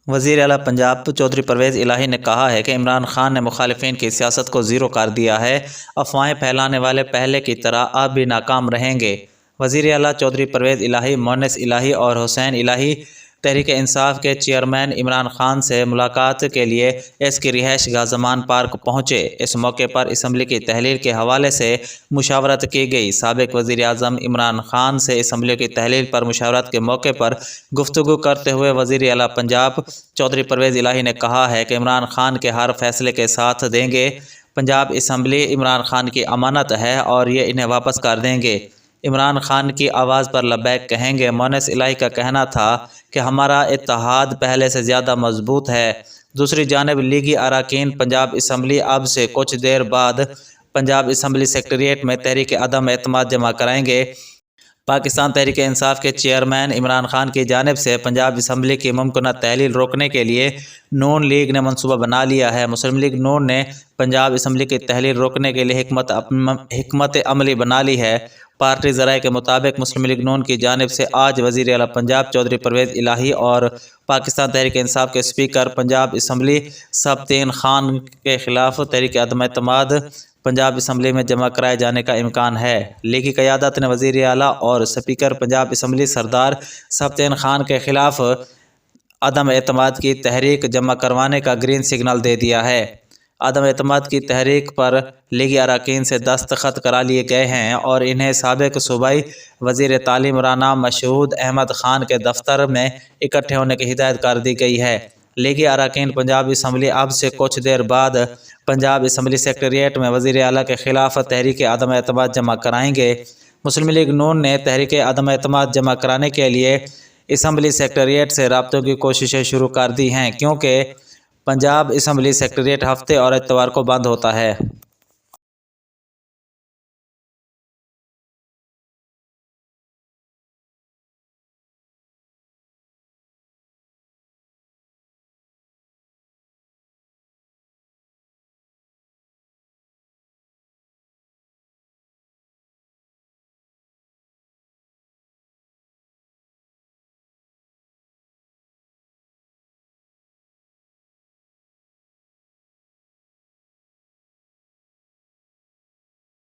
وزیر اعلیٰ پنجاب چودھری پرویز الہی نے کہا ہے کہ عمران خان نے مخالفین کی سیاست کو زیرو قرار دیا ہے۔ افواہیں پھیلانے والے پہلے کی طرح اب بھی ناکام رہیں گے۔ وزیر اعلیٰ چودھری پرویز الہی، مونس الہی اور حسین الہی تحریک انصاف کے چیئرمین عمران خان سے ملاقات کے لیے اس کی رہائش گاہ زمان پارک پہنچے۔ اس موقع پر اسمبلی کی تحلیل کے حوالے سے مشاورت کی گئی۔ سابق وزیر اعظم عمران خان سے اسمبلی کی تحلیل پر مشاورت کے موقع پر گفتگو کرتے ہوئے وزیر اعلیٰ پنجاب چودھری پرویز الہی نے کہا ہے کہ عمران خان کے ہر فیصلے کے ساتھ دیں گے۔ پنجاب اسمبلی عمران خان کی امانت ہے اور یہ انہیں واپس کر دیں گے۔ عمران خان کی آواز پر لبیک کہیں گے۔ مونس الہی کا کہنا تھا کہ ہمارا اتحاد پہلے سے زیادہ مضبوط ہے۔ دوسری جانب لیگی اراکین پنجاب اسمبلی اب سے کچھ دیر بعد پنجاب اسمبلی سیکریٹریٹ میں تحریک عدم اعتماد جمع کرائیں گے۔ پاکستان تحریک انصاف کے چیئرمین عمران خان کی جانب سے پنجاب اسمبلی کی ممکنہ تحلیل روکنے کے لیے نون لیگ نے منصوبہ بنا لیا ہے۔ مسلم لیگ نون نے پنجاب اسمبلی کی تحلیل روکنے کے لیے حکمت عملی بنا لی ہے۔ پارٹی ذرائع کے مطابق مسلم لیگ نون کی جانب سے آج وزیر اعلیٰ پنجاب چودھری پرویز الہی اور پاکستان تحریک انصاف کے اسپیکر پنجاب اسمبلی سبطین خان کے خلاف تحریک عدم اعتماد پنجاب اسمبلی میں جمع کرائے جانے کا امکان ہے۔ لیگی قیادت نے وزیر اعلیٰ اور اسپیکر پنجاب اسمبلی سردار سبطین خان کے خلاف عدم اعتماد کی تحریک جمع کروانے کا گرین سگنل دے دیا ہے۔ عدم اعتماد کی تحریک پر لیگی اراکین سے دستخط کرا لیے گئے ہیں اور انہیں سابق صوبائی وزیر تعلیم رانا مشہود احمد خان کے دفتر میں اکٹھے ہونے کی ہدایت کر دی گئی ہے۔ لیگی اراکین پنجاب اسمبلی اب سے کچھ دیر بعد پنجاب اسمبلی سیکریٹریٹ میں وزیر اعلیٰ کے خلاف تحریک عدم اعتماد جمع کرائیں گے۔ مسلم لیگ نون نے تحریک عدم اعتماد جمع کرانے کے لیے اسمبلی سیکریٹریٹ سے رابطوں کی کوششیں شروع کر دی ہیں، کیونکہ پنجاب اسمبلی سیکریٹریٹ ہفتے اور اتوار کو بند ہوتا ہے۔